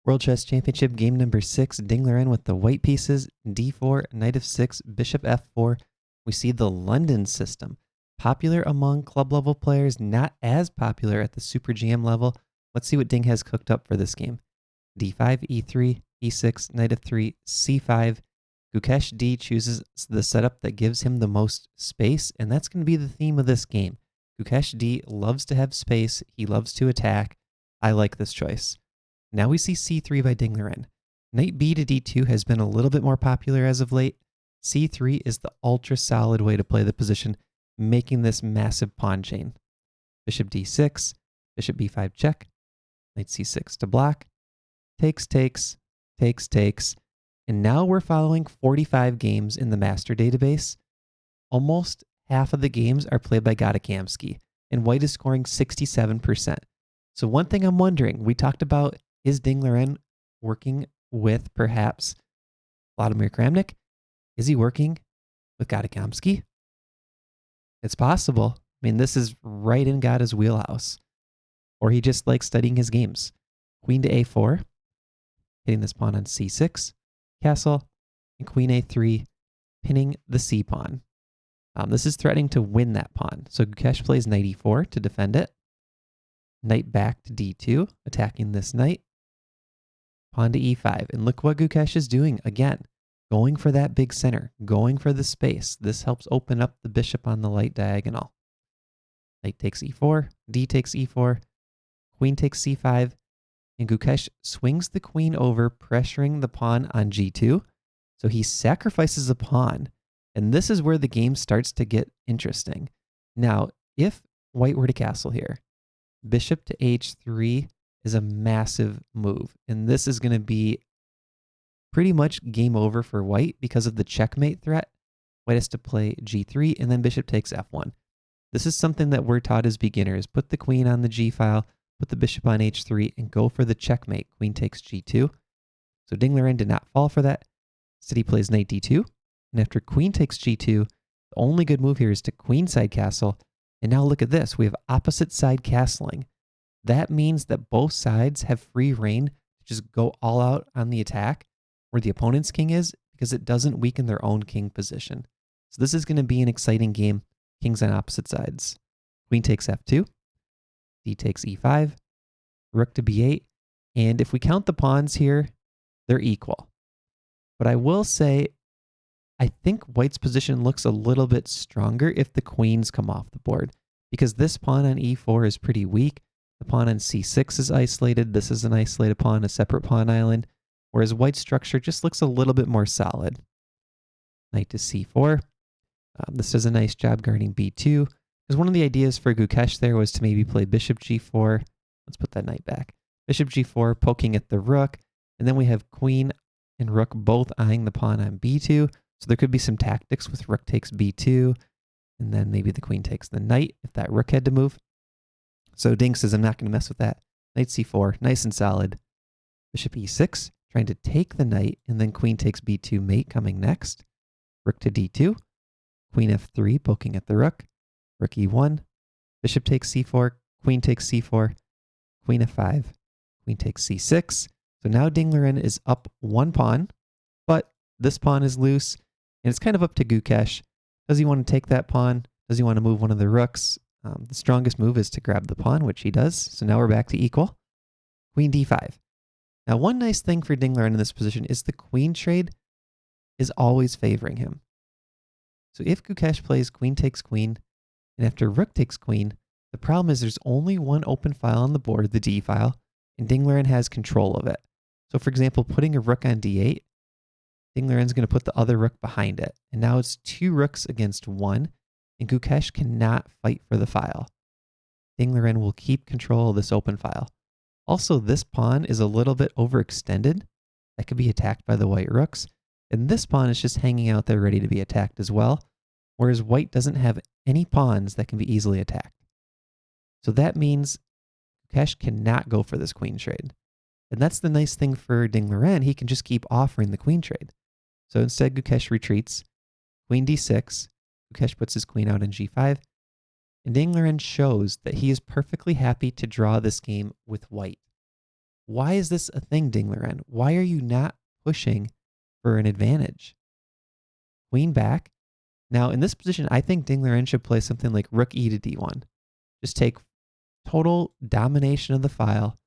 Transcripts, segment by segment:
World Chess Championship game number 6, Dingler with the white pieces, d4, knight of 6, bishop f4. We see the London system, popular among club level players, not as popular at the Super GM level. Let's see what Ding has cooked up for this game. d5, e3, e6, knight of 3, c5. Gukesh D chooses the setup that gives him the most space, and that's going to be the theme of this game. Gukesh D loves to have space. He loves to attack. I like this choice. Now we see c3 by Dingler. Knight b to d2 has been a little bit more popular as of late. c3 is the ultra solid way to play the position, making this massive pawn chain. Bishop d6, bishop b5 check, knight c6 to block, takes, takes, takes, takes. And now we're following 45 games in the master database. Almost half of the games are played by Kamsky, and white is scoring 67%. So one thing I'm wondering, we talked about, is Dingler working with perhaps Vladimir Kramnik? Is he working with Kamsky? It's possible. I mean, this is right in Gada's wheelhouse. Or he just likes studying his games. Queen to a4, hitting this pawn on c6, castle, and queen a3, pinning the c pawn. This is threatening to win that pawn. So Gukesh plays knight e4 to defend it. Knight back to d2, attacking this knight. Pawn to e5. And look what Gukesh is doing again. Going for that big center. Going for the space. This helps open up the bishop on the light diagonal. Knight takes e4. D takes e4. Queen takes c5. And Gukesh swings the queen over, pressuring the pawn on g2. So he sacrifices a pawn. And this is where the game starts to get interesting. Now, if white were to castle here, bishop to h3 is a massive move. And this is going to be pretty much game over for white because of the checkmate threat. White has to play g3 and then bishop takes f1. This is something that we're taught as beginners. Put the queen on the g file, put the bishop on h3, and go for the checkmate. Queen takes g2. So Dingler did not fall for that. Instead, he plays knight d2. And after queen takes g2, the only good move here is to queenside castle. And now look at this. We have opposite side castling. That means that both sides have free reign to just go all out on the attack where the opponent's king is, because it doesn't weaken their own king position. So this is going to be an exciting game. Kings on opposite sides. Queen takes f2. D takes e5. Rook to b8. And if we count the pawns here, they're equal. But I will say, I think white's position looks a little bit stronger if the queens come off the board, because this pawn on e4 is pretty weak. The pawn on c6 is isolated. This is an isolated pawn, a separate pawn island, whereas white's structure just looks a little bit more solid. Knight to c4. This does a nice job guarding b2, because one of the ideas for Gukesh there was to maybe play bishop g4. Let's put that knight back. Bishop g4, poking at the rook, and then we have queen and rook both eyeing the pawn on b2. So there could be some tactics with rook takes b2, and then maybe the queen takes the knight if that rook had to move. So Ding says, I'm not going to mess with that. Knight c4, nice and solid. Bishop e6, trying to take the knight, and then queen takes b2 mate coming next. Rook to d2, queen f3, poking at the rook. Rook e1, bishop takes c4, queen takes c4, queen f5, queen takes c6. So now Dingler is up one pawn, but this pawn is loose. And it's kind of up to Gukesh. Does he want to take that pawn? Does he want to move one of the rooks? The strongest move is to grab the pawn, which he does. So now we're back to equal. Queen d5. Now, one nice thing for Dingler in this position is the queen trade is always favoring him. So if Gukesh plays queen takes queen, and after rook takes queen, the problem is there's only one open file on the board, the d file, and Dingler has control of it. So for example, putting a rook on d8, Dingler is going to put the other rook behind it. And now it's 2 rooks against 1, and Gukesh cannot fight for the file. Dingler will keep control of this open file. Also, this pawn is a little bit overextended. That could be attacked by the white rooks. And this pawn is just hanging out there ready to be attacked as well, whereas white doesn't have any pawns that can be easily attacked. So that means Gukesh cannot go for this queen trade. And that's the nice thing for Dingler. He can just keep offering the queen trade. So instead, Gukesh retreats. Queen d6. Gukesh puts his queen out in g5. And Dingler shows that he is perfectly happy to draw this game with white. Why is this a thing, Ding Liren? Why are you not pushing for an advantage? Queen back. Now, in this position, I think Ding Liren should play something like rook e to d1. Just take total domination of the file.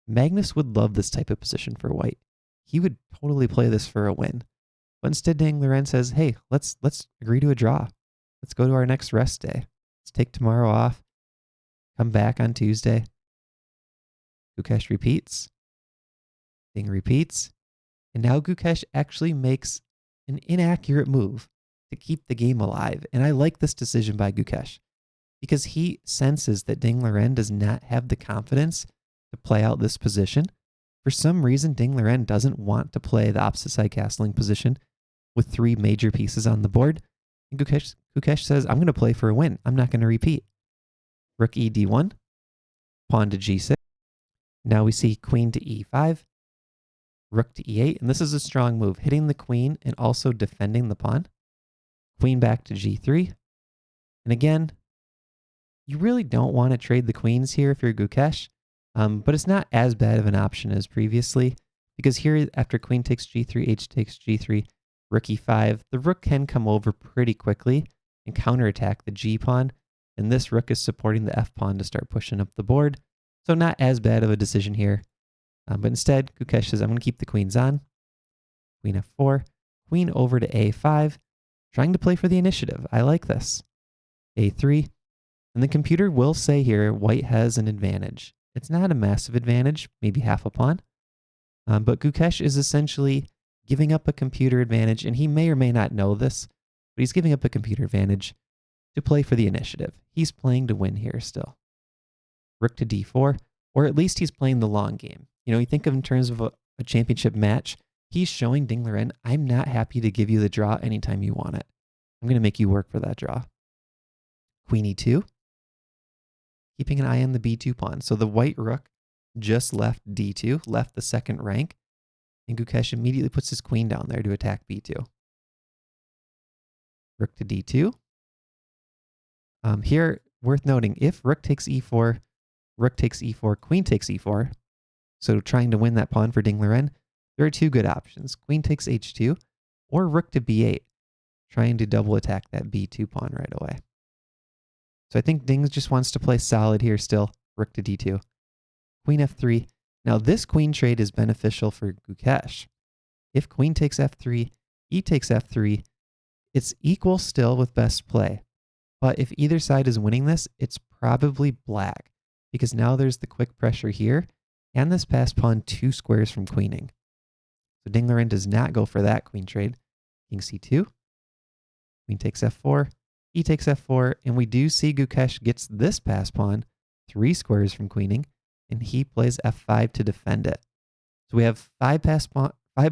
Magnus would love this type of position for white. He would totally play this for a win. But instead, Ding Liren says, hey, let's agree to a draw. Let's go to our next rest day. Let's take tomorrow off. Come back on Tuesday. Gukesh repeats. Ding repeats. And now Gukesh actually makes an inaccurate move to keep the game alive. And I like this decision by Gukesh because he senses that Ding Liren does not have the confidence to play out this position. For some reason, Ding Liren doesn't want to play the opposite side castling position with 3 major pieces on the board. And Gukesh says, I'm going to play for a win. I'm not going to repeat. Rook e d1, pawn to g6. Now we see queen to e5, rook to e8. And this is a strong move, hitting the queen and also defending the pawn. Queen back to g3. And again, you really don't want to trade the queens here if you're Gukesh. But it's not as bad of an option as previously, because here after queen takes g3, h takes g3, rook e5, the rook can come over pretty quickly and counterattack the g pawn, and this rook is supporting the f pawn to start pushing up the board, so not as bad of a decision here. But instead, Gukesh says, I'm going to keep the queens on. Queen f4, queen over to a5, trying to play for the initiative. I like this. a3, and the computer will say here white has an advantage. It's not a massive advantage, maybe half a pawn. But Gukesh is essentially giving up a computer advantage, and he may or may not know this, but he's giving up a computer advantage to play for the initiative. He's playing to win here still. Rook to d4, or at least he's playing the long game. You know, you think of in terms of a championship match, he's showing Ding Liren, I'm not happy to give you the draw anytime you want it. I'm going to make you work for that draw. Queen e2. Keeping an eye on the b2 pawn. So the white rook just left d2, left the second rank, and Gukesh immediately puts his queen down there to attack b2. Rook to d2. Here, worth noting, if rook takes e4, rook takes e4, queen takes e4, so trying to win that pawn for Ding Liren, there are 2 good options. Queen takes h2, or rook to b8, trying to double attack that b2 pawn right away. So I think Ding just wants to play solid here still. Rook to d2. Queen f3. Now this queen trade is beneficial for Gukesh. If queen takes f3, e takes f3, it's equal still with best play. But if either side is winning this, it's probably black, because now there's the quick pressure here, and this passed pawn 2 squares from queening. So Ding Liren does not go for that queen trade. King c2. Queen takes f4. E takes f4, and we do see Gukesh gets this pass pawn 3 squares from queening, and he plays f5 to defend it. So we have 5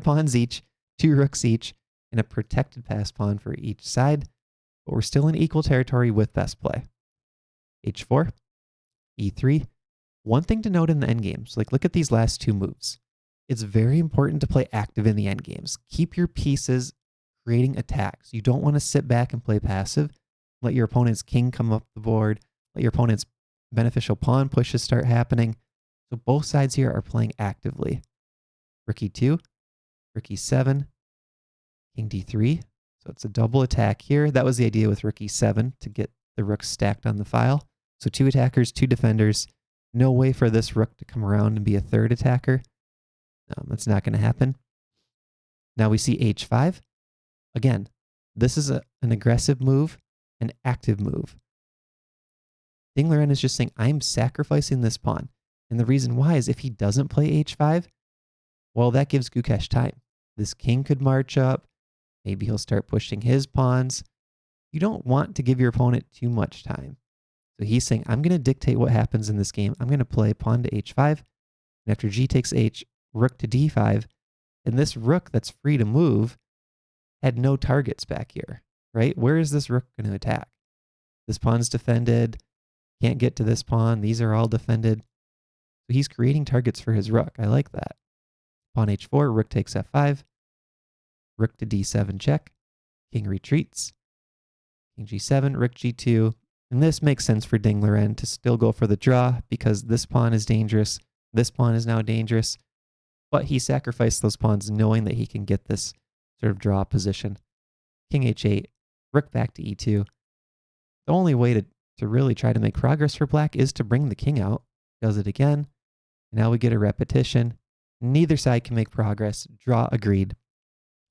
pawns each, 2 rooks each, and a protected pass pawn for each side, but we're still in equal territory with best play. h4, e3. One thing to note in the endgames, like look at these last 2 moves. It's very important to play active in the endgames. Keep your pieces creating attacks. You don't want to sit back and play passive. Let your opponent's king come up the board. Let your opponent's beneficial pawn pushes start happening. So both sides here are playing actively. Rook e2, rook e7, king d3. So it's a double attack here. That was the idea with rook e7, to get the rooks stacked on the file. So 2 attackers, 2 defenders. No way for this rook to come around and be a 3rd attacker. That's not going to happen. Now we see h5. Again, this is an aggressive move, an active move. Ding Liren is just saying, I'm sacrificing this pawn. And the reason why is if he doesn't play h5, well, that gives Gukesh time. This king could march up. Maybe he'll start pushing his pawns. You don't want to give your opponent too much time. So he's saying, I'm going to dictate what happens in this game. I'm going to play pawn to h5. And after g takes h, rook to d5. And this rook that's free to move had no targets back here, right? Where is this rook going to attack? This pawn's defended. Can't get to this pawn. These are all defended. So he's creating targets for his rook. I like that. Pawn h4, rook takes f5. Rook to d7 check. King retreats. King g7, rook g2. And this makes sense for Ding Liren to still go for the draw because this pawn is dangerous. This pawn is now dangerous. but he sacrificed those pawns knowing that he can get this sort of draw position. King h8, rook back to e2. The only way to really try to make progress for black is to bring the king out. Does it again. Now we get a repetition. Neither side can make progress. Draw agreed.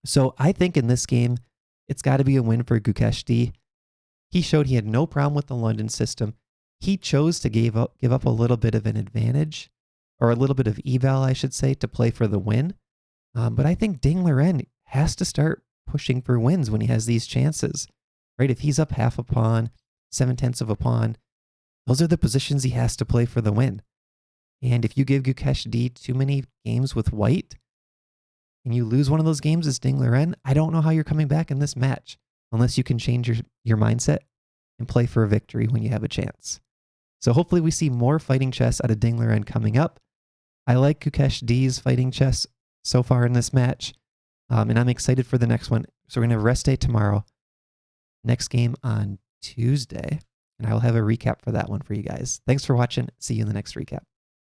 So I think in this game, it's got to be a win for Gukesh D. He showed he had no problem with the London system. He chose to give up a little bit of an advantage, or a little bit of eval, I should say, to play for the win. But I think Ding-Liren has to start pushing for wins when he has these chances, right? If he's up half a pawn, 7/10 of a pawn, those are the positions he has to play for the win. And if you give Gukesh D too many games with white, and you lose one of those games as Ding-Liren, I don't know how you're coming back in this match, unless you can change your mindset and play for a victory when you have a chance. So hopefully we see more fighting chess out of Ding-Liren coming up. I like Gukesh D's fighting chess so far in this match, and I'm excited for the next one. So we're going to have rest day tomorrow, next game on Tuesday, and I will have a recap for that one for you guys. Thanks for watching. See you in the next recap.